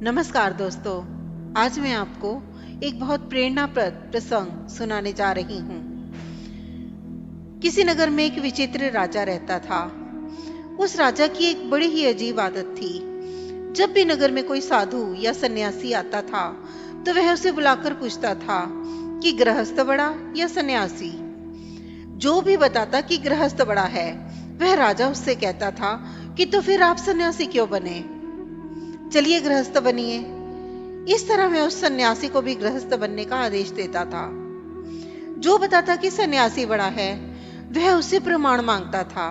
नमस्कार दोस्तों, आज मैं आपको एक बहुत प्रेरणाप्रद प्रसंग सुनाने जा रही हूँ। किसी नगर में एक विचित्र राजा रहता था। उस राजा की एक बड़ी ही अजीब आदत थी। जब भी नगर में कोई साधु या सन्यासी आता था, तो वह उसे बुलाकर पूछता था कि गृहस्थ बड़ा या सन्यासी। जो भी बताता कि गृहस्थ बड़ा है, वह राजा उससे कहता था कि तो फिर आप सन्यासी क्यों बने? चलिए गृहस्थ बनिए। इस तरह मैं उस सन्यासी को भी गृहस्थ बनने का आदेश देता था। जो बताता कि सन्यासी बड़ा है, वह उससे प्रमाण मांगता था।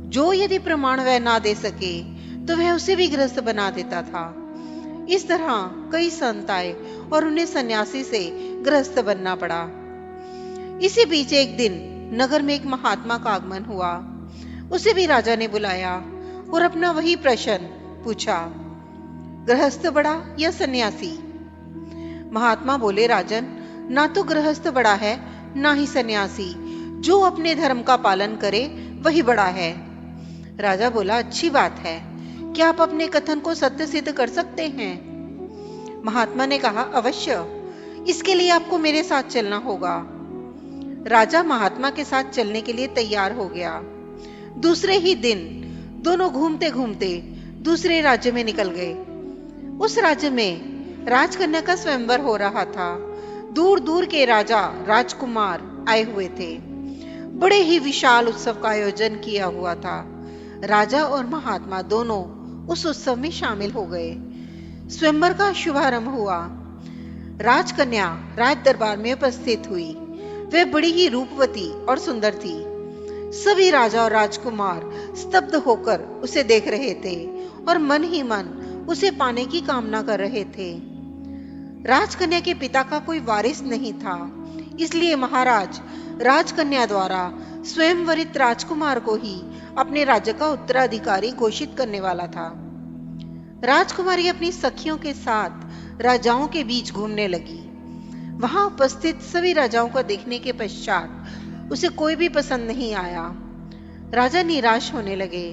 जो यदि प्रमाण वह ना दे सके, तो वह उसे भी गृहस्थ बना देता था। इस तरह कई संत आए और उन्हें सन्यासी से गृहस्थ बनना पड़ा। इसी बीच एक दिन नगर में एक महात्मा का आगमन हुआ। उसे भी राजा ने बुलाया और अपना वही प्रश्न पूछा, गृहस्थ बड़ा या सन्यासी? महात्मा बोले, राजन, ना तो गृहस्थ बड़ा है, ना ही सन्यासी। जो अपने धर्म का पालन करे वही बड़ा है। राजा बोला, अच्छी बात है। क्या आप अपने कथन को सत्य सिद्ध कर सकते हैं? महात्मा ने कहा, अवश्य। इसके लिए आपको मेरे साथ चलना होगा। राजा महात्मा के साथ चलने के लिए तैयार हो गया। दूसरे ही दिन दोनों घूमते घूमते दूसरे राज्य में निकल गए। उस राज्य में राजकन्या का स्वयंवर हो रहा था। दूर दूर के राजा राजकुमार आए हुए थे। बड़े ही विशाल उत्सव का आयोजन किया हुआ था। राजा और महात्मा दोनों उस उत्सव में शामिल हो गए। स्वयंवर का शुभारंभ हुआ। राजकन्या राज दरबार में उपस्थित हुई। वह बड़ी ही रूपवती और सुंदर थी। सभी राजा और राजकुमार स्तब्ध होकर उसे देख रहे थे और मन ही मन उसे पाने की कामना कर रहे थे। राजकन्या के पिता का कोई वारिस नहीं था, इसलिए महाराज राजकन्या द्वारा स्वयंवरित राजकुमार को ही अपने राज्य का उत्तराधिकारी घोषित करने वाला था। राजकुमारी अपनी सखियों के साथ राजाओं के बीच घूमने लगी। वहां उपस्थित सभी राजाओं को देखने के पश्चात उसे कोई भी पसंद नहीं आया। राजा निराश होने लगे।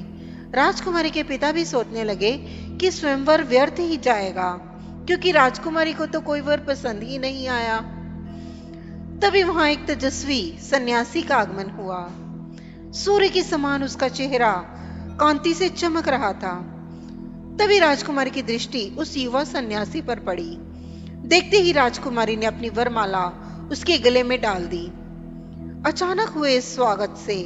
राजकुमारी के पिता भी सोचने लगे कि स्वयंवर व्यर्थ ही जाएगा, क्योंकि राजकुमारी को तो कोई वर पसंद ही नहीं आया। तभी वहां एक तेजस्वी सन्यासी का आगमन हुआ। सूर्य के समान उसका चेहरा कांति से चमक रहा था। तभी राजकुमारी की दृष्टि उस युवा सन्यासी पर पड़ी। देखते ही राजकुमारी ने अपनी वरमाला उसके गले में डाल दी। अचानक हुए इस स्वागत से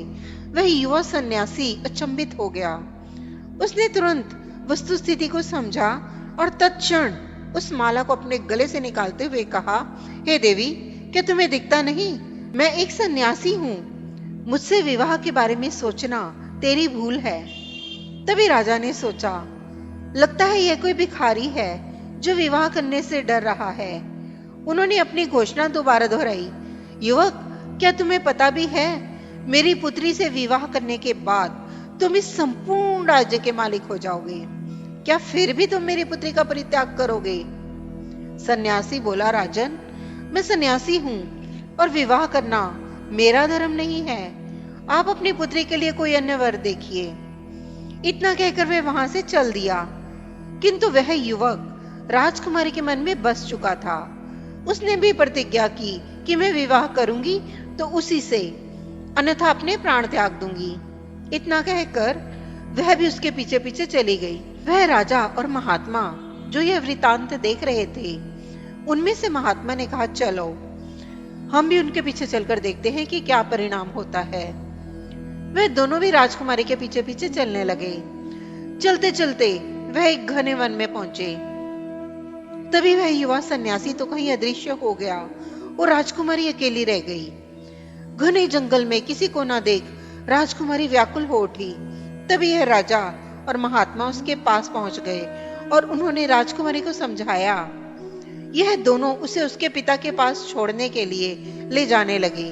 वह युवा सन्यासी अचंभित हो गया। उसने तुरंत वस्तु स्थिति को समझा और तत्क्षण उस माला को अपने गले से निकालते हुए कहा, हे देवी, क्या तुम्हें दिखता नहीं? मैं एक सन्यासी हूँ। मुझसे विवाह के बारे में सोचना तेरी भूल है। तभी राजा ने सोचा, लगता है यह कोई भिखारी है जो विवाह करने से डर रहा है। उन्होंने अपनी घोषणा दोबारा दोहराई, युवक, क्या तुम्हें पता भी है, मेरी पुत्री से विवाह करने के बाद तुम इस संपूर्ण राज्य के मालिक हो जाओगे। क्या फिर भी तुम मेरी पुत्री का परित्याग करोगे? सन्यासी बोला, राजन, मैं सन्यासी हूँ और विवाह करना मेरा धर्म नहीं है। आप अपनी पुत्री के लिए कोई अन्य वर देखिए। इतना कहकर वह वहां से चल दिया। किंतु वह युवक राजकुमारी के मन में बस चुका था। उसने भी प्रतिज्ञा की कि मैं विवाह करूंगी तो उसी से, अन्यथा अपने प्राण त्याग दूंगी। इतना कहकर वह भी उसके पीछे पीछे चली गई। वह राजा और महात्मा जो यह वृतांत देख रहे थे, उनमें से महात्मा ने कहा, चलो हम भी उनके पीछे चलकर देखते हैं कि क्या परिणाम होता है। वह दोनों भी राजकुमारी के पीछे पीछे चलने लगे। चलते चलते वह एक घने वन में पहुंचे। तभी वह युवा सन्यासी तो कहीं अदृश्य हो गया और राजकुमारी अकेली रह गई। घने जंगल में किसी को ना देख राजकुमारी व्याकुल हो उठी। तभी यह राजा और महात्मा उसके पास पहुंच गए और उन्होंने राजकुमारी को समझाया। यह दोनों उसे उसके पिता के पास छोड़ने के लिए ले जाने लगे।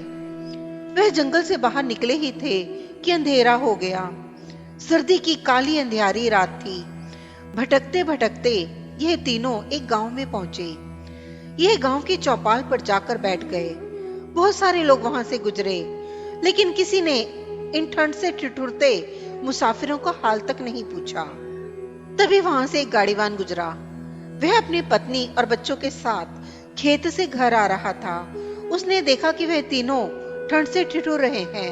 वह जंगल से बाहर निकले ही थे कि अंधेरा हो गया। सर्दी की काली अंधियारी रात थी। भटकते भटकते यह तीनों एक गांव में पहुंचे। यह गांव की चौपाल पर जाकर बैठ गए। बहुत सारे लोग वहां से गुजरे, लेकिन किसी ने इन ठंड से ठिठुरते मुसाफिरों का हाल तक नहीं पूछा। तभी वहां से एक गाड़ीवान गुजरा। वह अपनी पत्नी और बच्चों के साथ खेत से घर आ रहा था। उसने देखा कि वह तीनों ठंड से ठिठुर रहे हैं।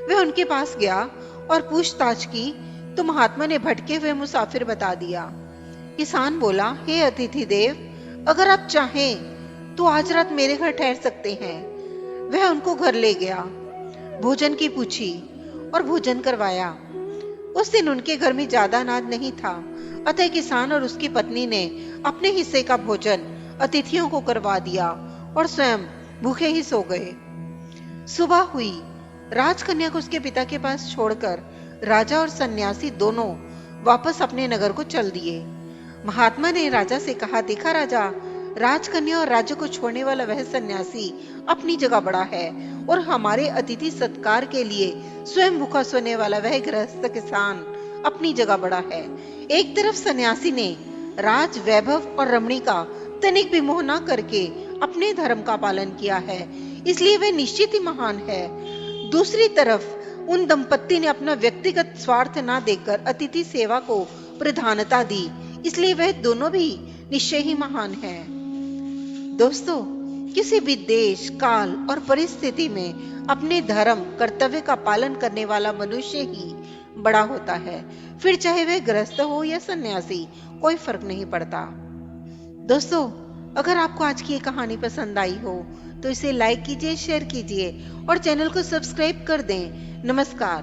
वह उनके पास गया और पूछताछ की तो महात्मा ने भटके हुए मुसाफिर बता दिया। किसान बोला, हे अतिथि देव, अगर आप चाहें तो आज रात मेरे घर ठहर सकते हैं। वह उनको घर ले गया, भोजन की पूछी और भोजन करवाया। उस दिन उनके घर में ज्यादा अनाज नहीं था, अतः किसान और उसकी पत्नी ने अपने हिस्से का भोजन अतिथियों को करवा दिया और स्वयं भूखे ही सो गए। सुबह हुई। राजकन्या को उसके पिता के पास छोड़कर राजा और सन्यासी दोनों वापस अपने नगर को चल दिए। महात्मा ने राजा से कहा, देखा राजा, राजकन्या और राज्य को छोड़ने वाला वह सन्यासी अपनी जगह बड़ा है और हमारे अतिथि सत्कार के लिए स्वयं भूखा सोने वाला वह गृहस्थ किसान अपनी जगह बड़ा है। एक तरफ सन्यासी ने राज वैभव और रमणी का तनिक भी मोह न करके अपने धर्म का पालन किया है, इसलिए वह निश्चित ही महान है। दूसरी तरफ उन दंपत्ति ने अपना व्यक्तिगत स्वार्थ न देखकर अतिथि सेवा को प्रधानता दी, इसलिए वह दोनों भी निश्चय ही महान है। दोस्तों, किसी भी देश, काल और परिस्थिति में अपने धर्म कर्तव्य का पालन करने वाला मनुष्य ही बड़ा होता है, फिर चाहे वह गृहस्थ हो या सन्यासी, कोई फर्क नहीं पड़ता। दोस्तों, अगर आपको आज की ये कहानी पसंद आई हो तो इसे लाइक कीजिए, शेयर कीजिए और चैनल को सब्सक्राइब कर दें। नमस्कार।